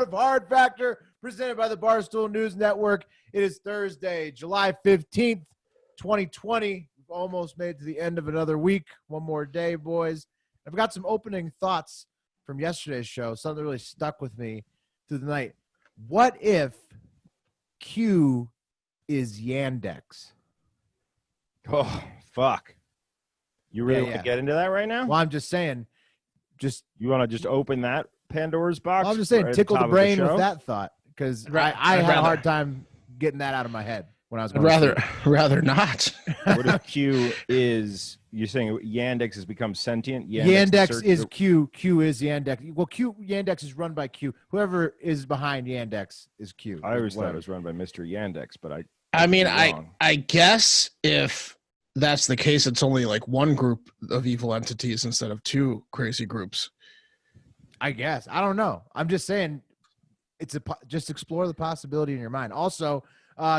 of Hard Factor, presented by the Barstool News Network. It is Thursday, July 15th, 2020. We've almost made it to the end of another week. One more day, boys. I've got some opening thoughts from yesterday's show, something that really stuck with me through the night. What if Q is Yandex? Oh, fuck. You really want to get into that right now? Well, I'm just saying, you want to just open that Pandora's box? Well, I'm just saying, tickle the brain with that thought, because I had a hard time getting that out of my head when I was going rather not. What if Q is, you're saying Yandex has become sentient? Yandex is Q. Q is Yandex. Well, Yandex is run by Q. Whoever is behind Yandex is Q. I always thought it was run by Mr. Yandex, but I guess if that's the case, it's only like one group of evil entities instead of two crazy groups. I guess. I don't know. I'm just saying, just explore the possibility in your mind. Also,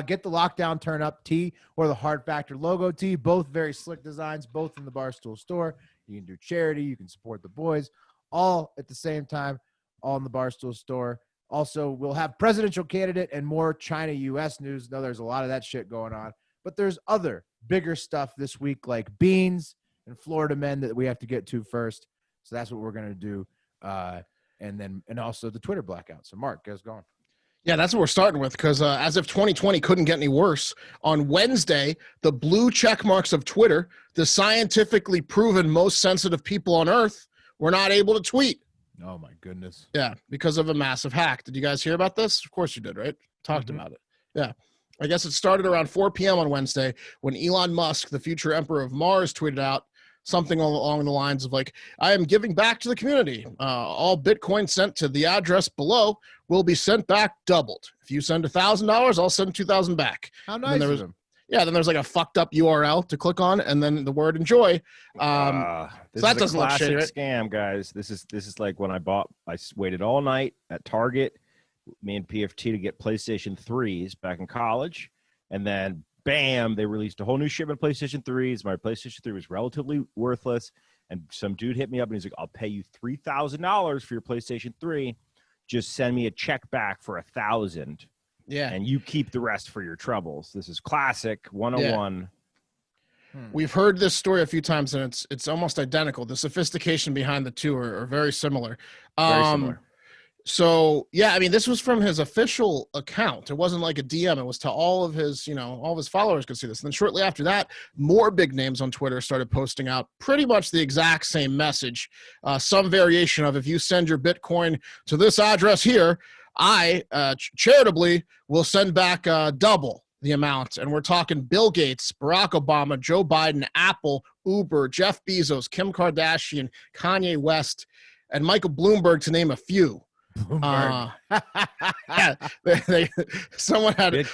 get the Lockdown Turn Up tee or the Hard Factor logo tee. Both very slick designs, both in the Barstool store. You can do charity. You can support the boys, all at the same time, all in the Barstool store. Also, we'll have presidential candidate and more China-U.S. news. No, there's a lot of that shit going on. But there's other bigger stuff this week, like beans and Florida men, that we have to get to first. So that's what we're going to do. And also the Twitter blackout. So Mark, get us going. Yeah, that's what we're starting with, because as if 2020 couldn't get any worse, on Wednesday, the blue check marks of Twitter, the scientifically proven most sensitive people on earth, were not able to tweet. Oh my goodness. Yeah, because of a massive hack. Did you guys hear about this? Of course you did, right? Talked about it. Yeah. I guess it started around 4 p.m. on Wednesday when Elon Musk, the future emperor of Mars, tweeted out something along the lines of like, I am giving back to the community. All Bitcoin sent to the address below will be sent back doubled. If you send $1,000, I'll send 2,000 back. How nice of him. Yeah, then there's like a fucked up URL to click on, and then the word enjoy. So that doesn't look shady, right? Scam, guys. This is like when I waited all night at Target, me and PFT, to get PlayStation 3s back in college, and then bam, they released a whole new shipment of PlayStation 3s. My PlayStation 3 was relatively worthless, and some dude hit me up and he's like, I'll pay you $3,000 for your PlayStation 3. Just send me a check back for $1,000. Yeah. And you keep the rest for your troubles. This is classic 101. Yeah. We've heard this story a few times, and it's almost identical. The sophistication behind the two are very similar. Very similar. So, yeah, I mean, this was from his official account. It wasn't like a DM. It was to all of his followers could see this. And then shortly after that, more big names on Twitter started posting out pretty much the exact same message. Some variation of, if you send your Bitcoin to this address here, I charitably will send back double the amount. And we're talking Bill Gates, Barack Obama, Joe Biden, Apple, Uber, Jeff Bezos, Kim Kardashian, Kanye West, and Michael Bloomberg, to name a few. Bloomberg. Yeah, someone had it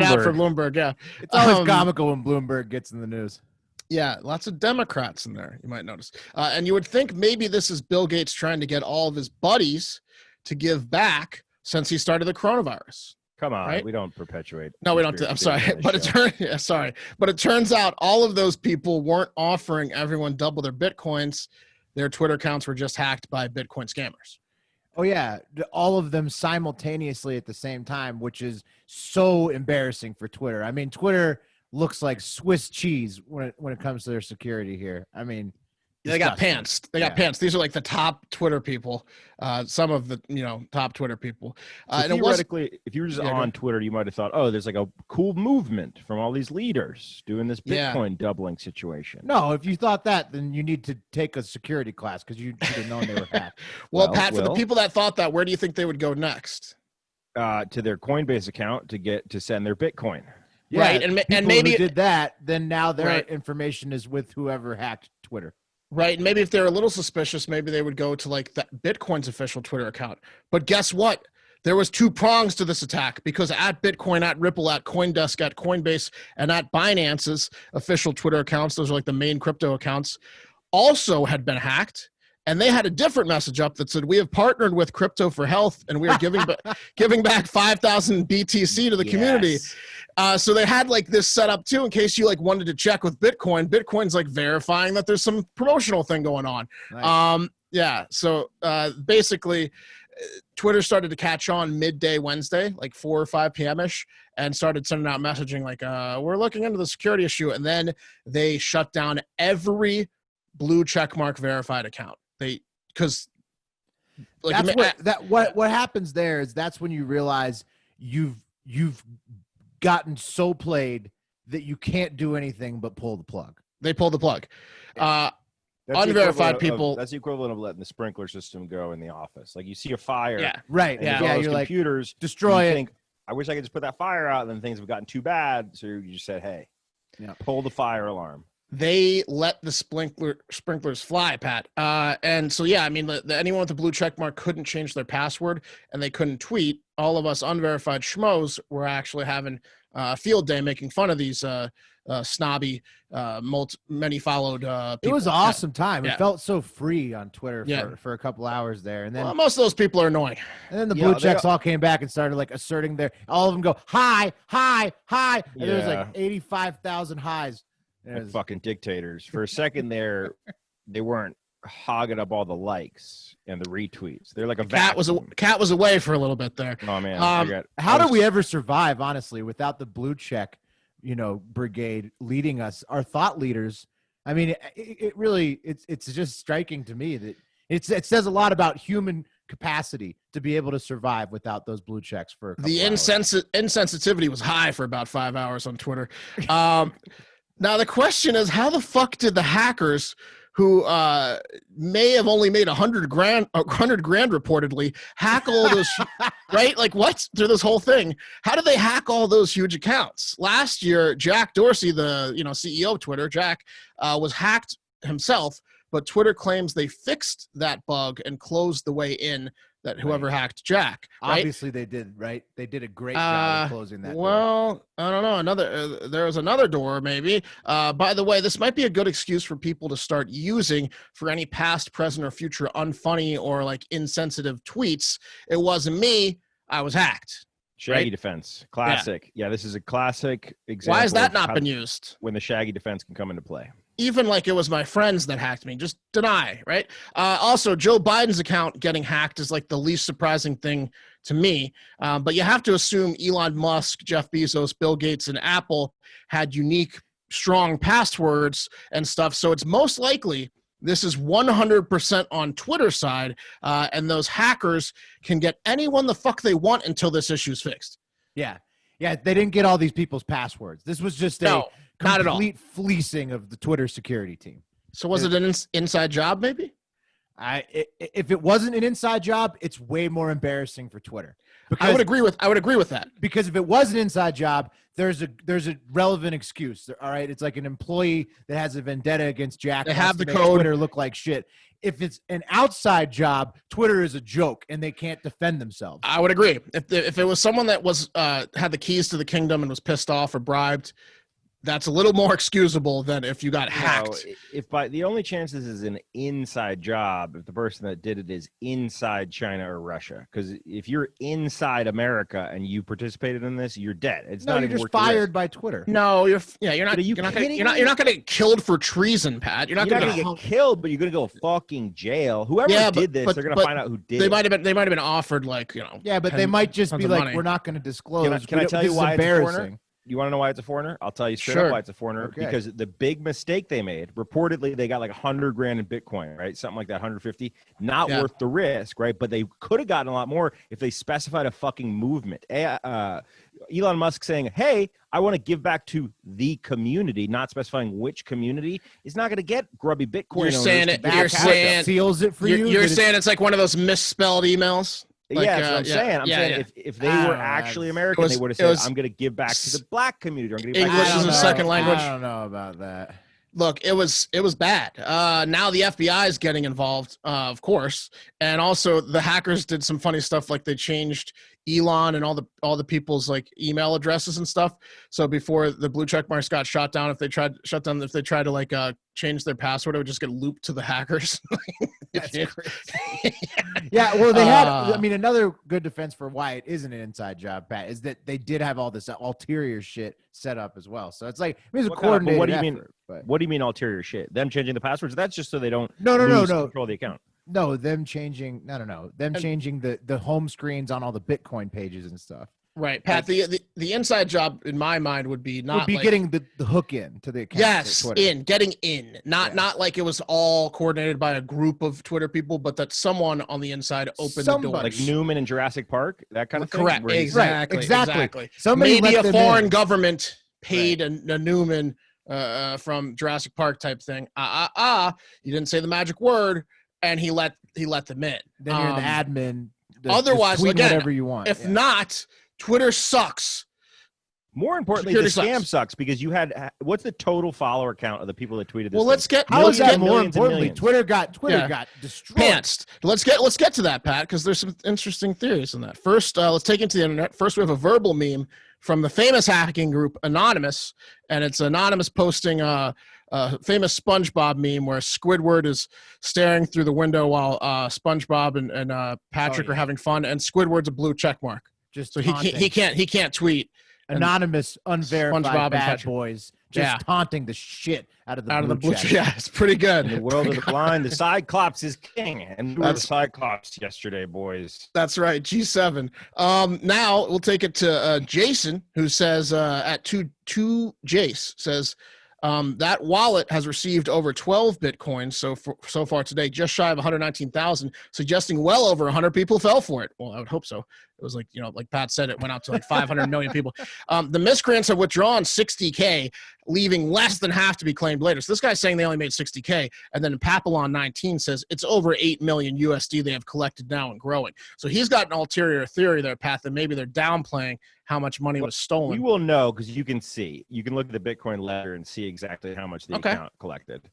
out for Bloomberg. Yeah, it's always comical when Bloomberg gets in the news. Yeah, lots of Democrats in there, you might notice. And you would think maybe this is Bill Gates trying to get all of his buddies to give back since he started the coronavirus. Come on, right? We don't perpetuate. No, we don't. I'm sorry, but it turns out all of those people weren't offering everyone double their Bitcoins. Their Twitter accounts were just hacked by Bitcoin scammers. Oh, yeah. All of them simultaneously at the same time, which is so embarrassing for Twitter. I mean, Twitter looks like Swiss cheese when it comes to their security here. I mean, they got pants. They got pants. These are like the top Twitter people, some of the top Twitter people. So theoretically, if you were just on Twitter, you might have thought, oh, there's like a cool movement from all these leaders doing this Bitcoin doubling situation. No, if you thought that, then you need to take a security class because you didn't know they were hacked. Well, Pat, for the people that thought that, where do you think they would go next? To their Coinbase account to send their Bitcoin. Yeah, right, and maybe who did that, then now their information is with whoever hacked Twitter. Right. And maybe if they're a little suspicious, maybe they would go to like that Bitcoin's official Twitter account. But guess what? There was two prongs to this attack, because at Bitcoin, at Ripple, at CoinDesk, at Coinbase, and at Binance's official Twitter accounts, those are like the main crypto accounts, also had been hacked. And they had a different message up that said, we have partnered with Crypto for Health, and we are giving back 5,000 BTC to the community. So they had like this set up too, in case you like wanted to check with Bitcoin. Bitcoin's like verifying that there's some promotional thing going on. Nice. Yeah. So basically, Twitter started to catch on midday Wednesday, like 4 or 5 p.m. ish, and started sending out messaging like, we're looking into the security issue. And then they shut down every blue checkmark verified account. Because like what happens there is that's when you realize you've gotten so played that you can't do anything but pull the plug. They pulled the plug. That's Unverified people. That's the equivalent of letting the sprinkler system go in the office. Like you see a fire. Yeah. Right. And Yeah. you're like, computers. destroy you it. Think, I wish I could just put that fire out, and then things have gotten too bad. So you just said, hey, pull the fire alarm. They let the sprinklers fly, Pat. And so, yeah, I mean, anyone with the blue check mark couldn't change their password and they couldn't tweet. All of us unverified schmoes were actually having a field day making fun of these snobby, many followed people. It was an awesome time. Yeah. It felt so free on Twitter for a couple hours there. And then most of those people are annoying. And then the blue checks all came back and started like asserting all of them go, hi, hi, hi. And there was like 85,000 highs. Like fucking dictators. For a second there, they weren't hogging up all the likes and the retweets. They're like a cat was away for a little bit there. Oh man, how did we ever survive, honestly, without the blue check, brigade leading us, our thought leaders? I mean, it really it's just striking to me that it says a lot about human capacity to be able to survive without those blue checks for a couple hours. Insensitivity was high for about 5 hours on Twitter. Now the question is, how the fuck did the hackers who may have only made $100 grand reportedly hack all those right? Like what? Through this whole thing, how did they hack all those huge accounts? Last year, Jack Dorsey, the CEO of Twitter, Jack, was hacked himself, but Twitter claims they fixed that bug and closed the way in. That whoever hacked Jack, right? Obviously they did, right? They did a great job of closing that door. I don't know. There was another door, maybe. By the way, this might be a good excuse for people to start using for any past, present, or future unfunny or like insensitive tweets. It wasn't me. I was hacked. Shaggy defense, classic. Yeah, this is a classic example. Why has that not been used? When the Shaggy defense can come into play. Even like it was my friends that hacked me, just deny, right? Also, Joe Biden's account getting hacked is like the least surprising thing to me. But you have to assume Elon Musk, Jeff Bezos, Bill Gates, and Apple had unique, strong passwords and stuff. So it's most likely this is 100% on Twitter's side, and those hackers can get anyone the fuck they want until this issue's fixed. Yeah. Yeah, they didn't get all these people's passwords. This was just a complete fleecing of the Twitter security team. So was it an inside job, maybe? If it wasn't an inside job, it's way more embarrassing for Twitter. I would agree with that. Because if it was an inside job, there's a relevant excuse. All right, it's like an employee that has a vendetta against Jack. They have the code. Twitter look like shit. If it's an outside job, Twitter is a joke and they can't defend themselves. I would agree. If it was someone that was had the keys to the kingdom and was pissed off or bribed, that's a little more excusable than if you got hacked. If by the only chance this is an inside job, if the person that did it is inside China or Russia, because if you're inside America and you participated in this, you're dead. It's not you're even just worth fired by Twitter. No, you're not going to get killed for treason, Pat. You're not going to get killed, but you're going to go fucking jail. Whoever did this, they're going to find out who did it. They might have been offered Yeah, but they might just be like, we're not going to disclose. Can I tell you why it's embarrassing? You want to know why it's a foreigner? I'll tell you straight up why it's a foreigner. Okay. Because the big mistake they made, reportedly, they got like 100 grand in Bitcoin, right? Something like that, 150. Not worth the risk, right? But they could have gotten a lot more if they specified a fucking movement. Elon Musk saying, hey, I want to give back to the community, not specifying which community, is not going to get grubby Bitcoin. You're saying seals it for you. You're saying it's like one of those misspelled emails. Like, that's what I'm saying. I'm saying if they were actually American, they would have said, I'm going to give back to the black community. I'm going to give English is a second language. I don't know about that. Look, it was bad. Now the FBI is getting involved, of course, and also the hackers did some funny stuff, like they changed Elon and all the people's like email addresses and stuff. So before the blue check marks got shot down, if they tried to like change their password, it would just get looped to the hackers. That's crazy. Yeah, well, they had. I mean, another good defense for why it isn't an inside job, Pat, is that they did have all this ulterior shit set up as well. So it's like it's a coordinated effort. What do you mean ulterior shit? Them changing the passwords? That's just so they don't no control the account. No, them changing. No. Them changing the home screens on all the Bitcoin pages and stuff. Right, Pat. The inside job in my mind would be getting the hook in to the account. Yes, getting in. Not like it was all coordinated by a group of Twitter people, but that someone on the inside opened the door. Like Newman in Jurassic Park, that kind of thing. Correct. Exactly. Exactly. Somebody maybe a foreign government paid a Newman from Jurassic Park type thing. You didn't say the magic word, and he let them in. Then you're the admin. Otherwise, tweet again, whatever you want. If not, Twitter sucks. More importantly, the scam sucks because you had what's the total follower count of the people that tweeted this? Well, let's get more importantly, Twitter got destroyed. Pantsed. Let's get to that, Pat, because there's some interesting theories in that. First, let's take into the internet. First, we have a verbal meme from the famous hacking group Anonymous, and it's Anonymous posting a famous SpongeBob meme where Squidward is staring through the window while SpongeBob and Patrick are having fun, and Squidward's a blue check mark. Just so he can't tweet. Anonymous, unverified SpongeBob bad boys just taunting the shit out of the blue check. Yeah, it's pretty good. In the world of the blind, the Cyclops is king. And we were the Cyclops yesterday, boys. That's right, G7. Now we'll take it to Jason, who says at 2 Jace says that wallet has received over 12 Bitcoins so far today, just shy of 119,000, suggesting well over 100 people fell for it. Well, I would hope so. It was like, like Pat said, it went out to like 500 million people. The miscreants have withdrawn 60K, leaving less than half to be claimed later. So this guy's saying they only made 60K. And then Papillon 19 says it's over 8 million USD they have collected now and growing. So he's got an ulterior theory there, Pat, that maybe they're downplaying how much money was stolen. We will know because you can see. You can look at the Bitcoin ledger and see exactly how much the account collected.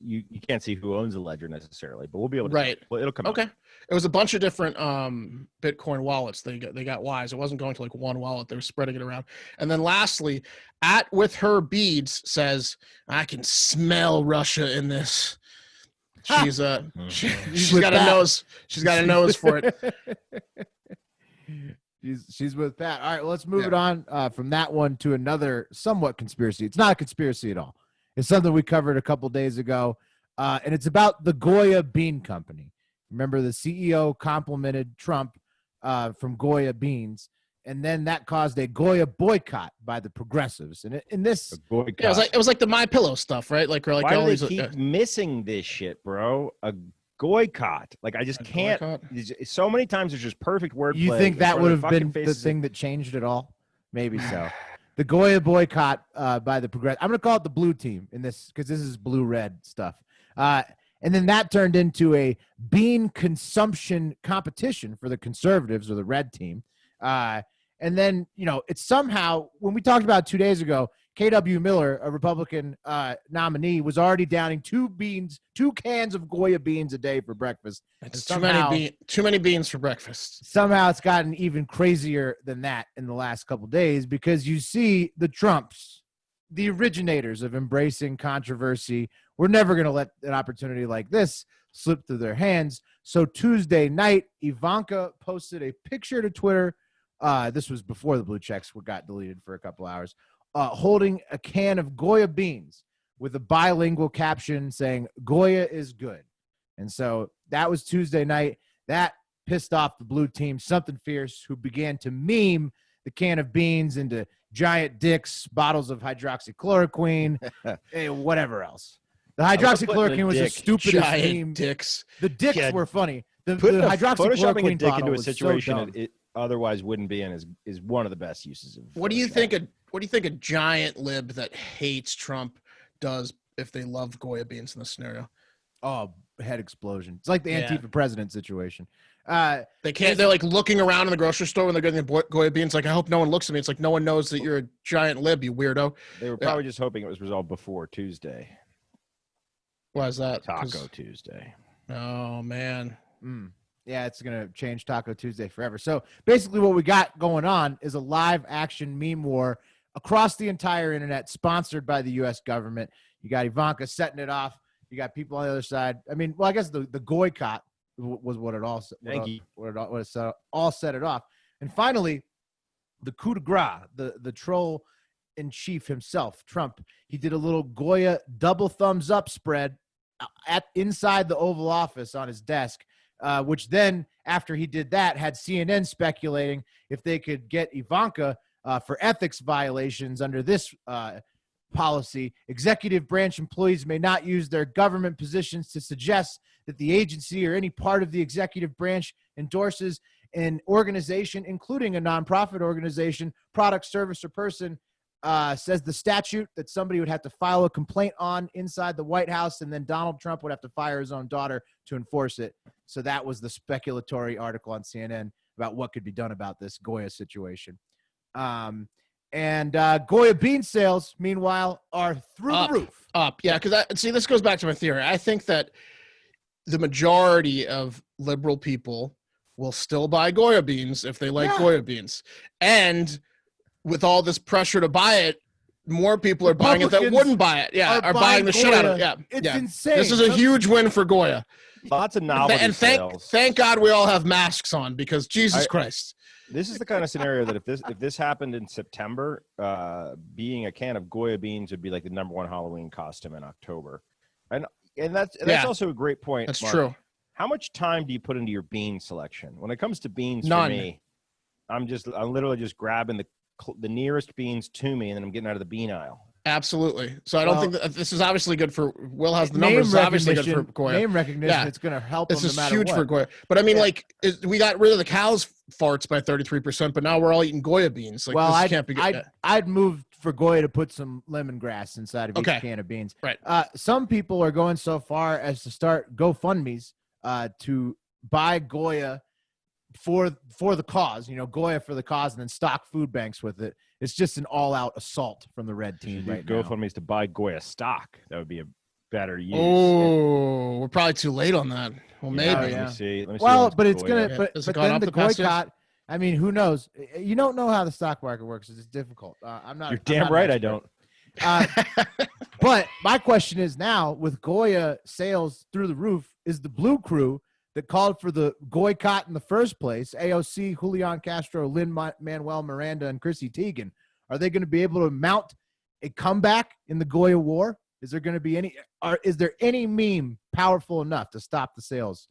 You can't see who owns the ledger necessarily, but we'll be able to. Right. Well, it'll come out. It was a bunch of different Bitcoin wallets. They got wise. It wasn't going to like one wallet. They were spreading it around. And then lastly, with her beads says, I can smell Russia in this. She's got a nose. She's got a nose for it. She's with Pat. All right, well, let's move it on from that one to another somewhat conspiracy. It's not a conspiracy at all. It's something we covered a couple days ago, and it's about the Goya Bean Company. Remember, the CEO complimented Trump from Goya beans, and then that caused a Goya boycott by the progressives. And in this, it was like the MyPillow stuff, right? Like why do they keep missing this shit, bro? A boycott. Like I just can't. So many times there's just perfect wordplay. You think that would have been the thing that changed it all? Maybe so. The Goya boycott by the progressive. I'm going to call it the blue team in this because this is blue-red stuff. And then that turned into a bean consumption competition for the conservatives or the red team. And then, it's somehow, when we talked about 2 days ago, K.W. Miller, a Republican nominee, was already downing two cans of Goya beans a day for breakfast. That's too many beans for breakfast. Somehow it's gotten even crazier than that in the last couple of days because you see the Trumps, the originators of embracing controversy, we're never going to let an opportunity like this slip through their hands. So Tuesday night, Ivanka posted a picture to Twitter. This was before the blue checks got deleted for a couple hours. Holding a can of Goya beans with a bilingual caption saying, Goya is good. And so that was Tuesday night. That pissed off the blue team, something fierce, who began to meme the can of beans into giant dicks, bottles of hydroxychloroquine, whatever else. The hydroxychloroquine was the stupidest meme. Dicks. The dicks were funny. The hydroxychloroquine dick into a situation so it otherwise wouldn't be in is one of the best uses of. What do you think a giant lib that hates Trump does if they love Goya beans in this scenario? Oh, head explosion. It's like the Antifa president situation. They can't. They're like looking around in the grocery store when they're getting the Goya beans. Like, I hope no one looks at me. It's like no one knows that you're a giant lib, you weirdo. They were probably just hoping it was resolved before Tuesday. Why is that? Taco Tuesday. Oh man. Yeah, it's going to change Taco Tuesday forever. So basically what we got going on is a live action meme war across the entire internet, sponsored by the U.S. government. You got Ivanka setting it off. You got people on the other side. I mean, well, I guess the Goycott was what it all all set it off. And finally, the coup de grace, the troll in chief himself, Trump, he did a little Goya double thumbs up spread inside the Oval Office on his desk, which then, after he did that, had CNN speculating if they could get Ivanka for ethics violations under this policy. Executive branch employees may not use their government positions to suggest that the agency or any part of the executive branch endorses an organization, including a nonprofit organization, product, service, or person, says the statute that somebody would have to file a complaint on inside the White House, and then Donald Trump would have to fire his own daughter to enforce it. So that was the speculatory article on CNN about what could be done about this Goya situation. And Goya bean sales, meanwhile, are through the roof. Yeah, because this goes back to my theory. I think that the majority of liberal people will still buy Goya beans if they like Goya beans. And with all this pressure to buy it, more people are buying it that wouldn't buy it. Yeah, are buying the shit out of it. Yeah, it's insane. This is a huge win for Goya. Lots of novelty and sales. Thank God we all have masks on, because Jesus Christ. This is the kind of scenario that if this happened in September, being a can of Goya beans would be like the #1 Halloween costume in October. And that's also a great point. That's Mark. true. How much time do you put into your bean selection? When it comes to beans, None. for me, I'm literally just grabbing the nearest beans to me, and then I'm getting out of the bean aisle. Absolutely. So I don't think that this is obviously good for Will. Has the numbers. It's obviously good for Goya. Name recognition. It's going to help. This is no huge for Goya. But I mean, we got rid of the cows' farts by 33%, but now we're all eating Goya beans. Like, well, this can't be good. I'd move for Goya to put some lemongrass inside of each can of beans. Right. Some people are going so far as to start GoFundMes to buy Goya for the cause. Goya for the cause, and then stock food banks with it. It's just an all-out assault from the red team right now. GoFundMe's to buy Goya stock. That would be a better use. Oh, we're probably too late on that. Well, maybe. Let me see. Well, but it's going to – but then the boycott – I mean, who knows? You don't know how the stock market works. It's difficult. You're damn right I don't. But my question is now, with Goya sales through the roof, is the Blue Crew that called for the boycott in the first place, AOC, Julian Castro, Lin-Manuel Miranda, and Chrissy Teigen, are they going to be able to mount a comeback in the Goya war? Is there going to be is there any meme powerful enough to stop the sales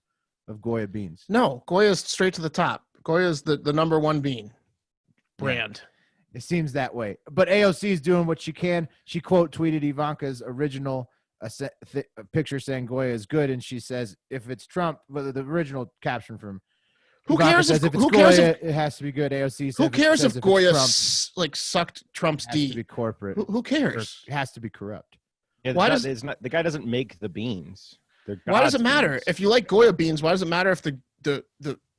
of Goya beans? No, Goya's straight to the top. Goya's the #1 bean brand. It seems that way. But AOC is doing what she can. She quote tweeted Ivanka's original a picture saying Goya is good, and she says if it's Trump, but the original caption from who cares if it's Goya, it has to be good. AOC says who cares if Goya sucked Trump's D? It has to be corporate. Who cares? It has to be corrupt. Yeah, the guy doesn't make the beans. Why does it matter if you like Goya beans? Why does it matter if the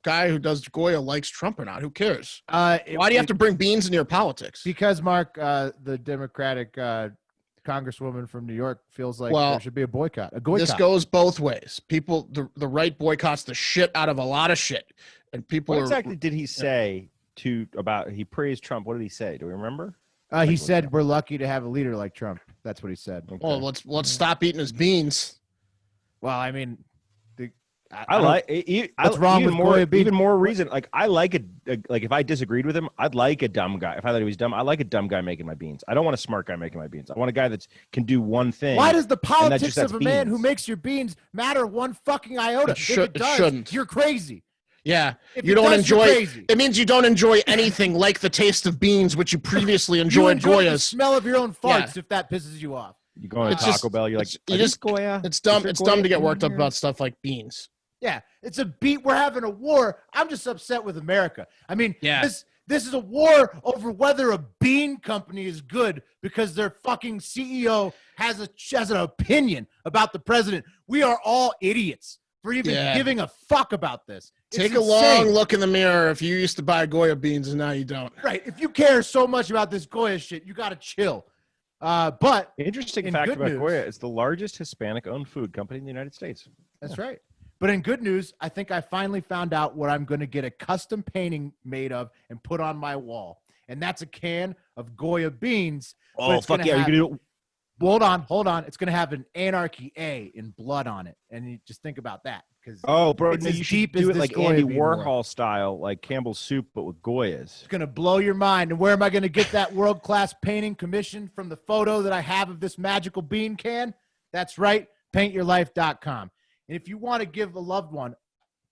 guy who does Goya likes Trump or not? Who cares? Why do you have to bring beans into your politics? Because Mark, the Democratic Congresswoman from New York feels like there should be a boycott. This goes both ways. People, the right boycotts the shit out of a lot of shit, and people. What exactly did he say he praised Trump? What did he say? Do we remember? He said we're lucky to have a leader like Trump. That's what he said. Okay. Well, let's stop eating his beans. Well, I mean, what's wrong with Goya beans? Even more reason. Like I like if I disagreed with him, I'd like a dumb guy. If I thought he was dumb, I like a dumb guy making my beans. I don't want a smart guy making my beans. I want a guy that can do one thing. Why does the politics of a man who makes your beans matter one fucking iota? If it shouldn't. You're crazy. Yeah, you don't enjoy. It means you don't enjoy anything like the taste of beans, which you previously enjoyed. Goya's the smell of your own farts if that pisses you off. You go to Taco Bell, you're like, Goya. It's dumb. It's dumb to get worked up about stuff like beans. Yeah, it's a beat. We're having a war. I'm just upset with America. I mean, this is a war over whether a bean company is good because their fucking CEO has an opinion about the president. We are all idiots for even giving a fuck about this. Take a long look in the mirror if you used to buy Goya beans and now you don't. Right. If you care so much about this Goya shit, you got to chill. But interesting fact about Goya, it's the largest Hispanic-owned food company in the United States. That's right. But in good news, I think I finally found out what I'm going to get a custom painting made of and put on my wall. And that's a can of Goya beans. Oh, fuck yeah. Hold on. It's going to have an Anarchy A in blood on it. And you just think about that. Bro, you should do it like Andy Warhol style, like Campbell's soup, but with Goyas. It's going to blow your mind. And where am I going to get that world-class painting commission from the photo that I have of this magical bean can? That's right. paintyourlife.com. And if you want to give a loved one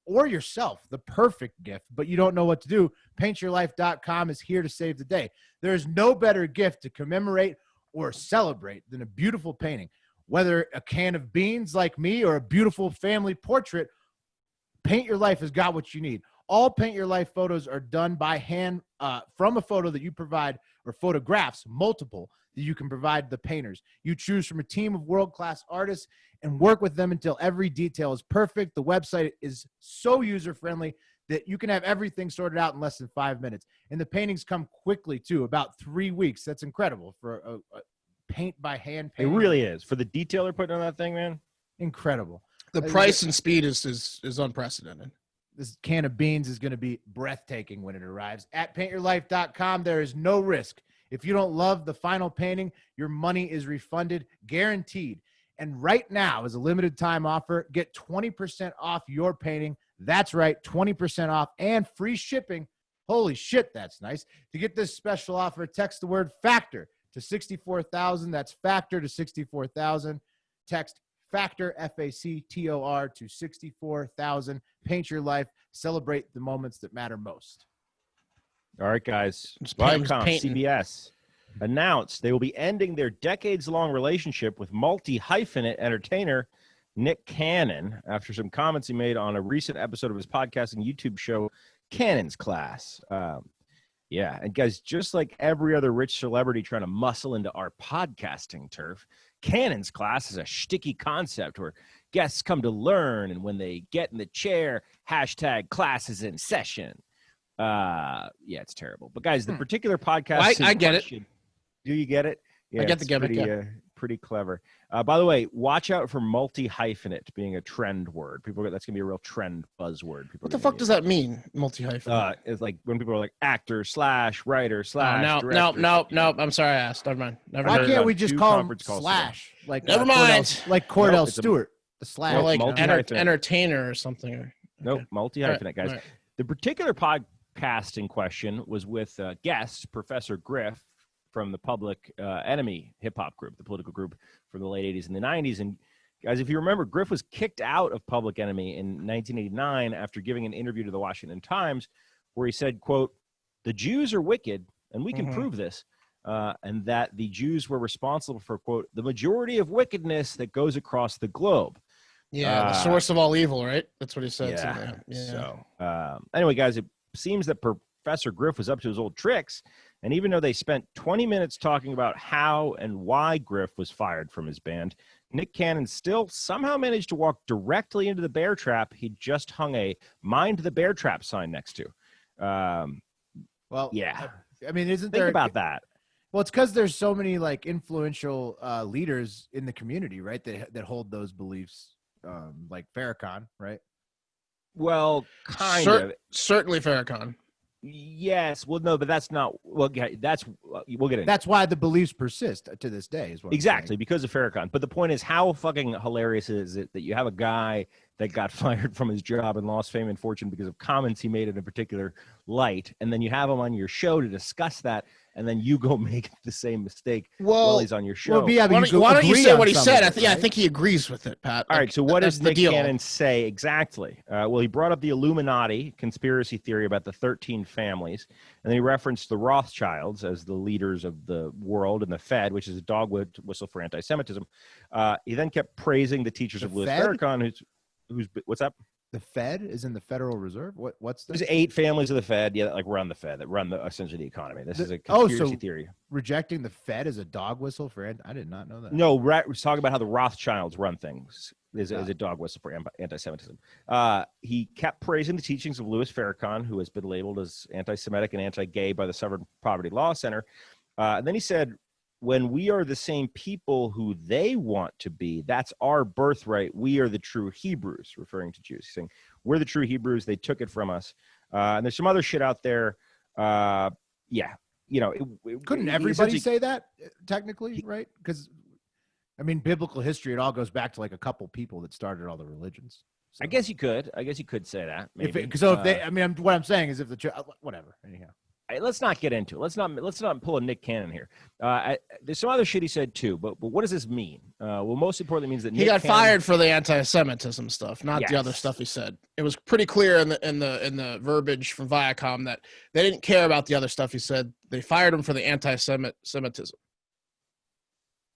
or yourself the perfect gift, but you don't know what to do, paintyourlife.com is here to save the day. There is no better gift to commemorate or celebrate than a beautiful painting. Whether a can of beans like me or a beautiful family portrait, Paint Your Life has got what you need. All Paint Your Life photos are done by hand from a photo that you provide, or photographs, multiple, that you can provide the painters. You choose from a team of world-class artists and work with them until every detail is perfect. The website is so user-friendly that you can have everything sorted out in less than 5 minutes. And the paintings come quickly, too, about 3 weeks. That's incredible for a paint by hand painting. It really is. For the detail they're putting on that thing, man. Incredible. The price and speed is unprecedented. This can of beans is going to be breathtaking when it arrives. At paintyourlife.com, there is no risk. If you don't love the final painting, your money is refunded, guaranteed. And right now, as a limited time offer, get 20% off your painting. That's right, 20% off and free shipping. Holy shit, that's nice. To get this special offer, text the word FACTOR to 64,000. That's FACTOR to 64,000. Text FACTOR, FACTOR, to 64,000. Paint your life. Celebrate the moments that matter most. All right, guys. Viacom, CBS announced they will be ending their decades-long relationship with multi-hyphenate entertainer Nick Cannon after some comments he made on a recent episode of his podcast and YouTube show, Cannon's Class. Yeah, and guys, just like every other rich celebrity trying to muscle into our podcasting turf, Cannon's Class is a shticky concept where guests come to learn, and when they get in the chair, hashtag class is in session. Yeah, it's terrible. But guys, the particular podcast, I get it. Do you get it? Yeah, I get the gimmick. Pretty clever. By the way, watch out for multi-hyphenate being a trend word. That's gonna be a real trend buzzword. What the fuck does that mean? Multi-hyphen. It's like when people are like actor / writer / director. No. I'm sorry, I asked. Never mind. Why can't we just call him slash? Like never mind. Cordell Stewart. The slash. Or like multi-hyphenate. entertainer or something. Nope, multi-hyphenate, guys. Right. The particular podcast in question was with guest Professor Griff from the Public Enemy hip-hop group, the political group from the late 80s and the 90s. And guys, if you remember, Griff was kicked out of Public Enemy in 1989 after giving an interview to the Washington Times where he said, quote, "The Jews are wicked, and we can prove this," and that the Jews were responsible for, quote, "the majority of wickedness that goes across the globe." Yeah, the source of all evil, right? That's what he said. Yeah. So, anyway, guys, it seems that Professor Griff was up to his old tricks. And even though they spent 20 minutes talking about how and why Griff was fired from his band, Nick Cannon still somehow managed to walk directly into the bear trap he just hung a "Mind the Bear Trap" sign next to. Well, yeah. I mean, Think about that. Well, it's because there's so many like influential leaders in the community, right? That hold those beliefs, like Farrakhan, right? Well, kind of. Certainly Farrakhan. Yes. Well, no, but that's not. Well, yeah, we'll get into. That's why the beliefs persist to this day. Is what exactly because of Farrakhan. But the point is, how fucking hilarious is it that you have a guy that got fired from his job and lost fame and fortune because of comments he made in a particular light, and then you have him on your show to discuss that, and then you go make the same mistake while he's on your show. Well, yeah, why don't you say what he said? I think he agrees with it, Pat. All right, so what does Nick Cannon say exactly? Well, he brought up the Illuminati conspiracy theory about the 13 families, and then he referenced the Rothschilds as the leaders of the world and the Fed, which is a dog whistle for anti-Semitism. He then kept praising the teachers of Louis Farrakhan, who's what's up? The Fed is in the Federal Reserve. What's this? There's 8 families of the Fed, that like run the Fed, that run essentially the economy. This is a conspiracy theory. Rejecting the Fed as a dog whistle for I did not know that. No, we're talking about how the Rothschilds run things. Is a dog whistle for anti-Semitism. He kept praising the teachings of Louis Farrakhan, who has been labeled as anti-Semitic and anti-gay by the Southern Poverty Law Center. And then he said, "When we are the same people who they want to be, that's our birthright. We are the true Hebrews," referring to Jews. He's saying, we're the true Hebrews. They took it from us. And there's some other shit out there. Couldn't everybody say that technically, right? Because, I mean, biblical history, it all goes back to like a couple people that started all the religions. So. I guess you could say that. Maybe. What I'm saying is whatever. Anyhow. let's not get into it. Let's not pull a Nick Cannon here. There's some other shit he said too, but what does this mean? Well, most importantly, it means that He Nick got Cannon, fired for the anti-Semitism stuff, not the other Yes. stuff he said. It was pretty clear in the verbiage from Viacom that they didn't care about the other stuff he said. They fired him for the anti-Semitism.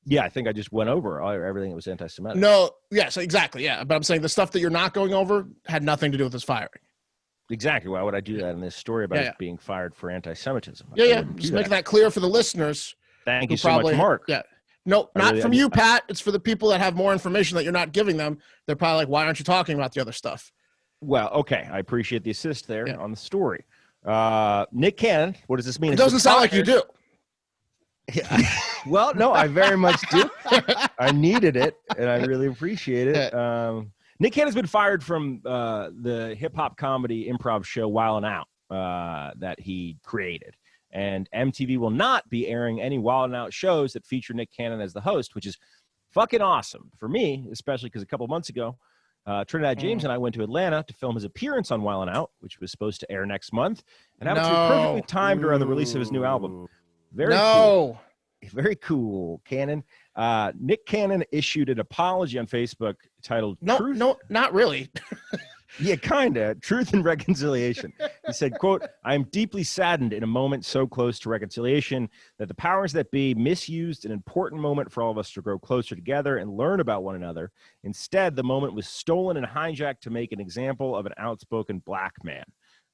Yeah, I think I just went over everything that was anti-Semitic. No, yes, exactly, yeah. But I'm saying the stuff that you're not going over had nothing to do with his firing. Exactly. Why would I do that in this story about us being fired for anti-Semitism? I Yeah. wouldn't do Just making that. that clear for the listeners. Thank who you so much, Mark. Yeah. No, I not really- from I- you, Pat. It's for the people that have more information that you're not giving them. They're probably like, why aren't you talking about the other stuff? Well, okay. I appreciate the assist there Yeah. on the story. Nick Cannon, what does this mean? It doesn't sound like you do. Well, no, I very much do. I needed it, and I really appreciate it. Nick Cannon's been fired from the hip-hop comedy improv show Wild 'N Out that he created. And MTV will not be airing any Wild 'N Out shows that feature Nick Cannon as the host, which is fucking awesome for me, especially because a couple months ago, Trinidad James and I went to Atlanta to film his appearance on Wild 'N Out, which was supposed to air next month, and happened to be perfectly timed around the release of his new album. Very cool. Very cool, Cannon. Nick Cannon issued an apology on Facebook titled Truth. No, not really. Yeah, kind of. Truth and Reconciliation. He said, quote, I am deeply saddened in a moment so close to reconciliation that the powers that be misused an important moment for all of us to grow closer together and learn about one another. Instead, the moment was stolen and hijacked to make an example of an outspoken black man.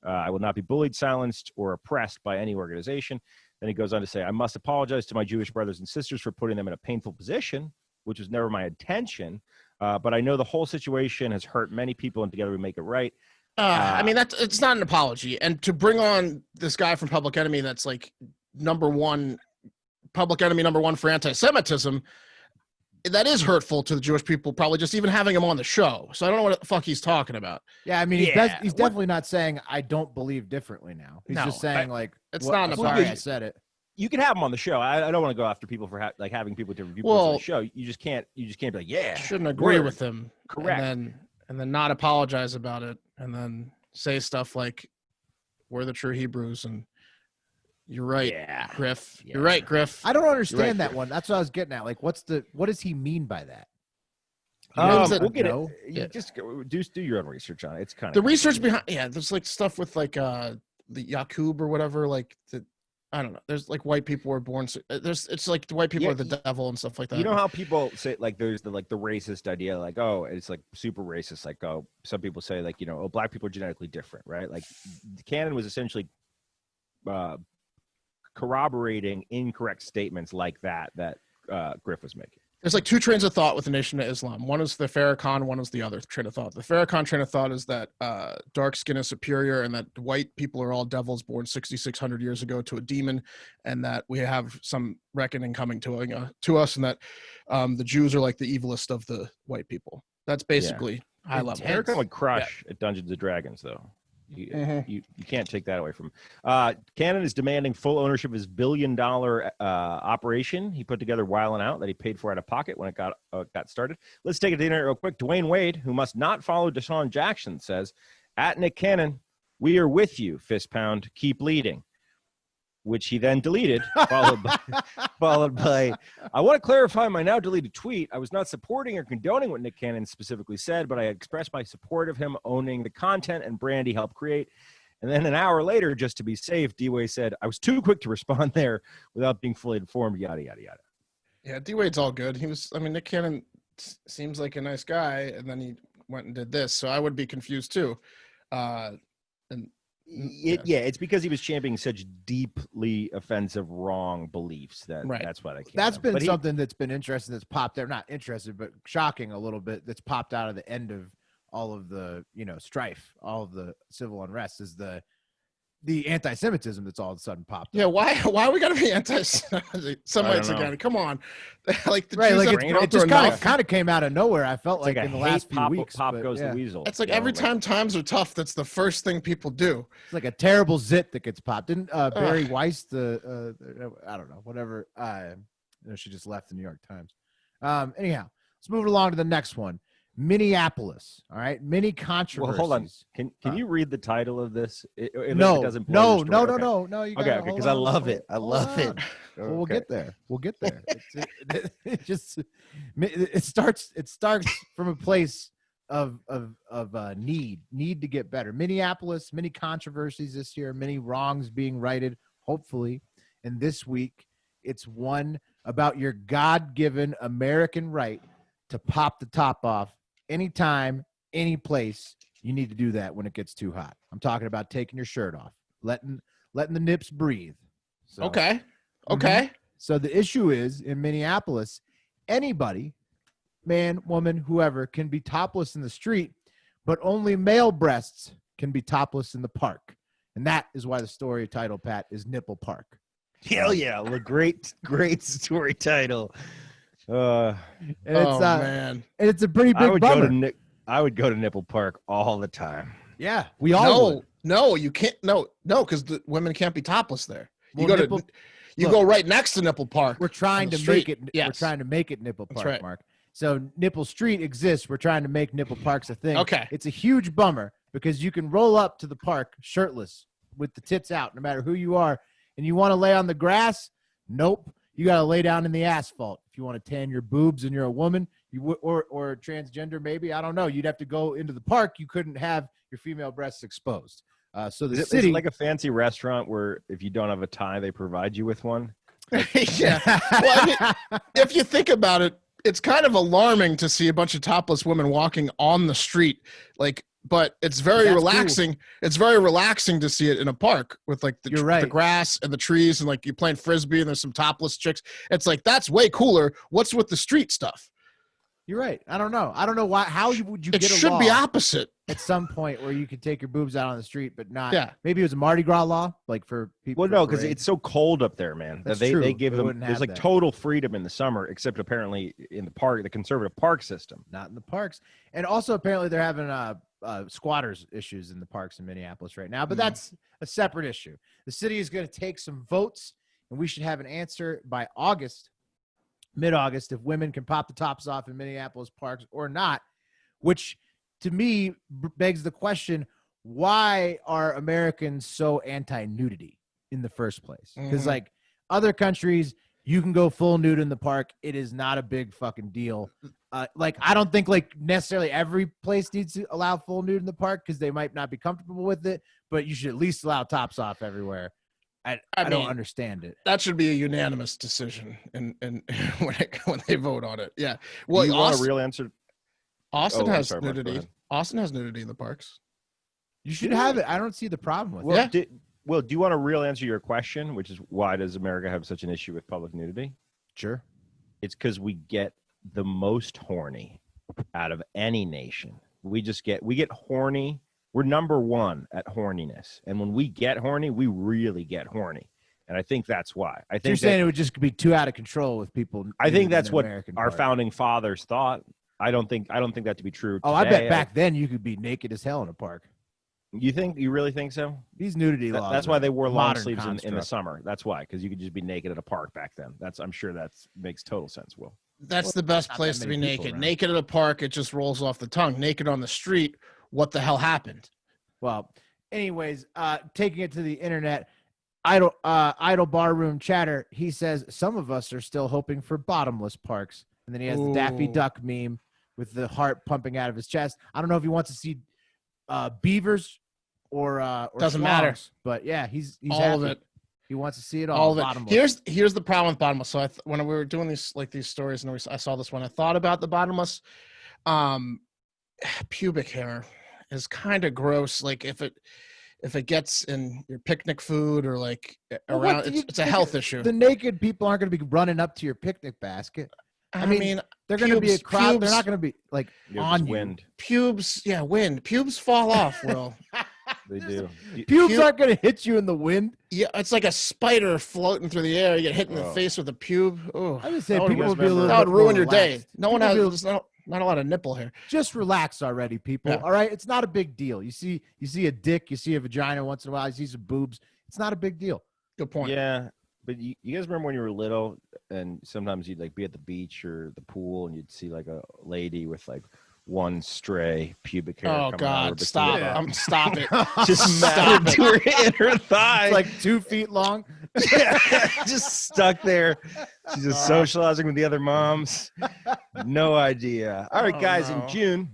I will not be bullied, silenced, or oppressed by any organization. Then he goes on to say, I must apologize to my Jewish brothers and sisters for putting them in a painful position, which was never my intention. But I know the whole situation has hurt many people, and together we make it right. I mean, it's not an apology. And to bring on this guy from Public Enemy that's like Public Enemy number one for anti-Semitism, that is hurtful to the Jewish people, probably just even having him on the show. So I don't know what the fuck he's talking about. Yeah, I mean, he's definitely not saying I don't believe differently now. He's just saying not an sorry apology. I said it. You can have him on the show. I don't want to go after people for having people with different viewpoints on the show. You just can't be like, yeah. Shouldn't agree with him. Correct. And then not apologize about it, and then say stuff like, we're the true Hebrews, and you're right, Griff. Yeah. You're right, Griff. I don't understand that Griff. one. That's what I was getting at. Like, what does he mean by that? We'll get it. Yeah. Just do your own research on it. It's kind of The research behind, there's like stuff with like the Yakub or whatever, like I don't know. There's like white people were born. It's like the white people are the devil and stuff like that. You know how people say like there's the racist idea, like, oh, it's like super racist. Like, oh, some people say like, black people are genetically different, right? Like Cannon was essentially corroborating incorrect statements like that Griff was making. There's like two trains of thought with the Nation of Islam. One is the Farrakhan, one is the other train of thought. The Farrakhan train of thought is that dark skin is superior and that white people are all devils born 6,600 years ago to a demon, and that we have some reckoning coming to us, and that the Jews are like the evilest of the white people. That's basically high level. They're kind of like Crush at Dungeons & Dragons, though. You can't take that away from him. Cannon is demanding full ownership of his $1 billion operation he put together Wild 'N Out that he paid for out of pocket when it got started. Let's take it to the internet real quick. Dwayne Wade, who must not follow Deshaun Jackson, says, at Nick Cannon, we are with you, fist pound, keep leading. Which he then deleted, followed by, I want to clarify my now deleted tweet. I was not supporting or condoning what Nick Cannon specifically said, but I expressed my support of him owning the content and brand he helped create. And then an hour later, just to be safe, D-Way said, I was too quick to respond there without being fully informed, yada, yada, yada. Yeah, D-Wade's all good. Nick Cannon seems like a nice guy, and then he went and did this, so I would be confused too. It's because he was championing such deeply offensive, wrong beliefs that's what I can't. That's been something that's been interesting. That's popped there, not interested, but shocking a little bit. That's popped out of the end of all of the strife, all of the civil unrest is the anti-Semitism that's all of a sudden popped. Yeah, why we gotta be anti-Semites again? Come on, like the Jews it just kind of came out of nowhere. I felt like in the last few weeks. Pop goes the weasel. It's like every time times are tough, that's the first thing people do. It's like a terrible zit that gets popped. Didn't Barry Weiss I don't know, whatever. She just left the New York Times. Anyhow, let's move along to the next one. Minneapolis. All right, many Well, controversies. hold on. Can you read the title of this? Unless No, it doesn't blow your story. Okay. no. You Okay, gotta okay, hold because I on, love hold- it. I hold love it. on. Well, we'll Okay. get there. We'll get there. It just it starts from a place of need to get better. Minneapolis, many controversies this year, many wrongs being righted, hopefully. And this week, it's one about your God-given American right to pop the top off anytime, any place. You need to do that when it gets too hot. I'm talking about taking your shirt off, letting the nips breathe. So, Okay. Okay. So the issue is in Minneapolis, anybody, man, woman, whoever, can be topless in the street, but only male breasts can be topless in the park. And that is why the story title, Pat, is Nipple Park. Hell yeah! Great story title. And Oh man. and it's a pretty I big would bummer. I would go to Nipple Park all the time. Yeah, we all would. No, you can't. No, because the women can't be topless there. You Well, go Nipple- to, you look, go right next to Nipple Park. We're trying on the to street. make it. We're Yes. trying to make it Nipple That's Park, right. Mark. So Nipple Street exists. We're trying to make Nipple Parks a thing. Okay. It's a huge bummer because you can roll up to the park shirtless with the tits out, no matter who you are, and you want to lay on the grass. Nope. You got to lay down in the asphalt. If you want to tan your boobs and you're a woman, or transgender, maybe, I don't know. You'd have to go into the park. You couldn't have your female breasts exposed. So the Is it city, like a fancy restaurant where if you don't have a tie, they provide you with one? Yeah. Well, I mean, if you think about it, it's kind of alarming to see a bunch of topless women walking on the street. Like, but it's very That's relaxing. It's very relaxing to see it in a park with like You're right. the grass and the trees and like you're playing frisbee and there's some topless chicks. It's like that's way cooler. What's with the street stuff? You're right. I don't know. I don't know why. How would you It get a should law be opposite. at some point where you could take your boobs out on the street, but not? Yeah. Maybe it was a Mardi Gras law, like for people. Well, for no, because parades. it's so cold up there, man. That's That true. they give They them. wouldn't There's have like that. total freedom in the summer, except apparently in the park, the conservative park system. Not in the parks, and also apparently they're having squatters issues in the parks in Minneapolis right now. But that's a separate issue. The city is going to take some votes, and we should have an answer by August, mid-August, if women can pop the tops off in Minneapolis parks or not. Which, to me, begs the question: why are Americans so anti-nudity in the first place? Because like other countries, you can go full nude in the park. It is not a big fucking deal. Like I don't think like necessarily every place needs to allow full nude in the park because they might not be comfortable with it. But you should at least allow tops off everywhere. I don't mean, understand it. That should be a unanimous decision, and when they vote on it. Yeah. Well, Well, you want a real answer? Austin Oh, I'm has sorry, Mark, go nudity. ahead. Austin has nudity in the parks. You should have it. I don't see the problem with Well, it. do you want a real answer to your question, which is why does America have such an issue with public nudity? Sure. It's because we get the most horny out of any nation. We get horny. We're number one at horniness, and when we get horny, we really get horny. And I think that's why. I think You're saying it would just be too out of control with people. I nude think in that's the what American our park. founding fathers thought. I don't think that to be true. Oh, I today. bet back then you could be naked as hell in a park. You really think so? These nudity laws. That's why are they wore long modern sleeves in the construct. summer. That's why, because you could just be naked at a park back then. I'm sure that makes total sense, Will. That's the best not place that to be many people naked. around. Naked at a park, it just rolls off the tongue. Naked on the street, what the hell happened? Well, anyways, taking it to the internet, idle barroom chatter. He says some of us are still hoping for bottomless parks, and then he has the Daffy Ooh. Duck meme with the heart pumping out of his chest. I don't know if he wants to see beavers or Doesn't matter. swans, but yeah, he's All happy. of it. He wants to see it all. All of it. Bottomless. Here's the problem with bottomless. So when we were doing these stories, and I saw this one, I thought about the bottomless. Pubic hair is kind of gross. Like if it gets in your picnic food or like Well, around, what do you it's a think health issue. The naked people aren't going to be running up to your picnic basket. I mean, mean, They're going to be a Pubes- crowd. They're pubes- not going to be like Yeah, on just you. wind. pubes. Yeah, wind. Pubes fall off. Will. They do. Pubes Pube- aren't going to hit you in the wind. Yeah, it's like a spider floating through the air. You get hit in the Oh. face with a pube. Oh, I would say that would- people would be a remember- little that would bit more ruin your day. relaxed. No one People has. be- There's not a lot of nipple hair. just relax already, people. Yeah. All right, it's not a big deal. You see a dick, you see a vagina once in a while, you see some boobs. It's not a big deal. Good point. Yeah, but you guys remember when you were little, and sometimes you'd like be at the beach or the pool, and you'd see like a lady with like one stray pubic hair. Oh coming out of her God, stop! bikini. Yeah. Stop it! Just Stop matted it. to her in her thigh. It's like 2 feet long. Just stuck there. She's just socializing with the other moms. No idea. All right, Oh, guys, no. in June,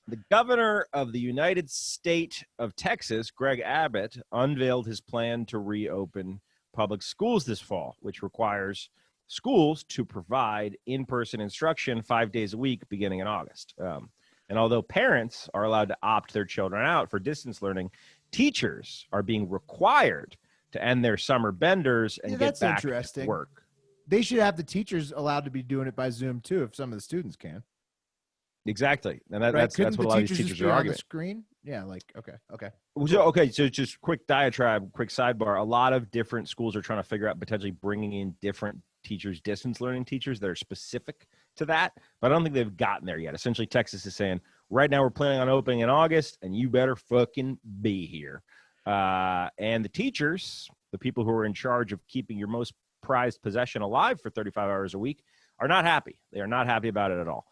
the governor of the United State of Texas, Greg Abbott, unveiled his plan to reopen public schools this fall, which requires schools to provide in-person instruction 5 days a week beginning in August. And although parents are allowed to opt their children out for distance learning, teachers are being required to end their summer benders and get that's back interesting. to work. They should have the teachers allowed to be doing it by Zoom too, if some of the students can. Exactly. And Right? that's Couldn't what a the lot of these teachers teachers just be are on the arguing. screen? Yeah, like okay. So just quick diatribe, quick sidebar. A lot of different schools are trying to figure out potentially bringing in different teachers, distance learning teachers that are specific to that, but I don't think they've gotten there yet. Essentially, Texas is saying, right now we're planning on opening in August, and you better fucking be here. And the teachers, the people who are in charge of keeping your most prized possession alive for 35 hours a week, are not happy. They are not happy about it at all.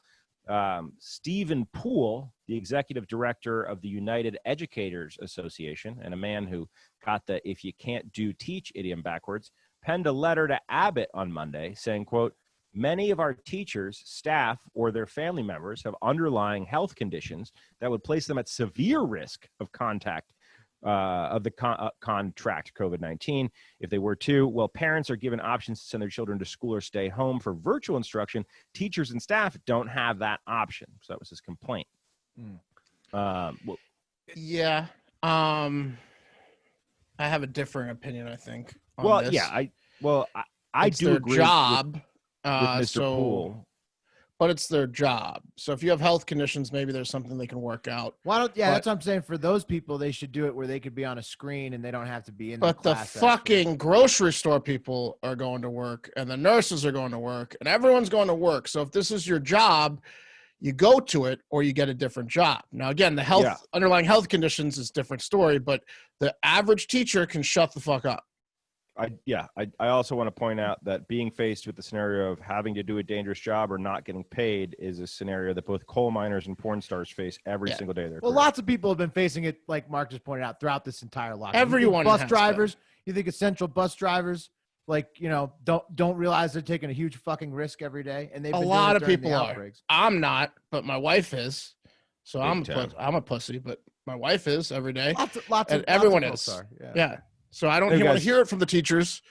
Stephen Poole, the executive director of the United Educators Association, and a man who got the "if you can't do, teach" idiom backwards, penned a letter to Abbott on Monday saying, quote, "Many of our teachers, staff, or their family members have underlying health conditions that would place them at severe risk of contract COVID-19 if they were to. Well, parents are given options to send their children to school or stay home for virtual instruction. Teachers and staff don't have that option." So that was his complaint. Yeah. I have a different opinion, I think. On Well, this. yeah, I It's do their agree job. with Mr. Poole. But it's their job. So if you have health conditions, maybe there's something they can work out. That's what I'm saying. For those people, they should do it where they could be on a screen and they don't have to be in. But the fucking grocery store people are going to work, and the nurses are going to work, and everyone's going to work. So if this is your job, you go to it or you get a different job. Now, again, the underlying health conditions is a different story, but the average teacher can shut the fuck up. I also want to point out that being faced with the scenario of having to do a dangerous job or not getting paid is a scenario that both coal miners and porn stars face every single day of their career. Lots of people have been facing it, like Mark just pointed out, throughout this entire lockdown. Everyone bus has drivers, you think essential bus drivers, don't realize they're taking a huge fucking risk every day, and they've been a lot doing it of during people the are. outbreaks. I'm not, but my wife is. So Big I'm a pussy, but my wife is every day. Lots And of everyone folks is. are. Yeah. So I don't Hey, want to guys. hear it from the teachers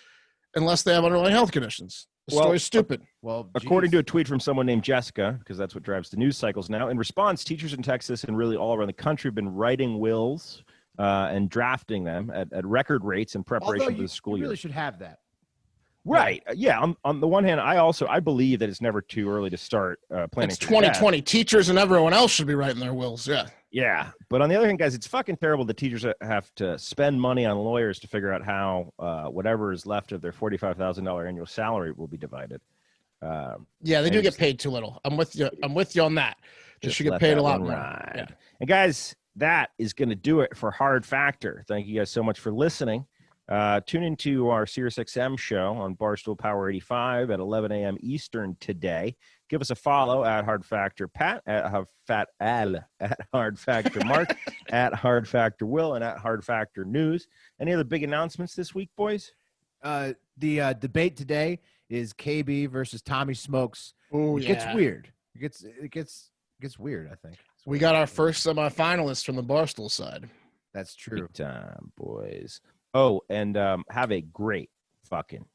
unless they have underlying health conditions. The Well, story's stupid. Well, According geez. to a tweet from someone named Jessica, because that's what drives the news cycles now, in response, teachers in Texas and really all around the country have been writing wills and drafting them at record rates in preparation for the school you year. really should have that. Right. Yeah. On the one hand, I believe that it's never too early to start planning. It's for your dad. 2020. Teachers and everyone else should be writing their wills. Yeah. Yeah. But on the other hand, guys, it's fucking terrible that teachers have to spend money on lawyers to figure out how whatever is left of their $45,000 annual salary will be divided. Yeah, they do get paid too little. I'm with you on that. They should get paid a lot more. Yeah. And guys, that is going to do it for Hard Factor. Thank you guys so much for listening. Tune into our SiriusXM show on Barstool Power 85 at 11 a.m. Eastern today. Give us a follow at Hard Factor Pat, at Fat Al, at Hard Factor Mark, at Hard Factor Will, and at Hard Factor News. Any other big announcements this week, boys? The debate today is KB versus Tommy Smokes. Oh, It gets weird. It gets weird, I think. We got our first semifinalist from the Barstool side. That's true. Big time, boys. Oh, and have a great fucking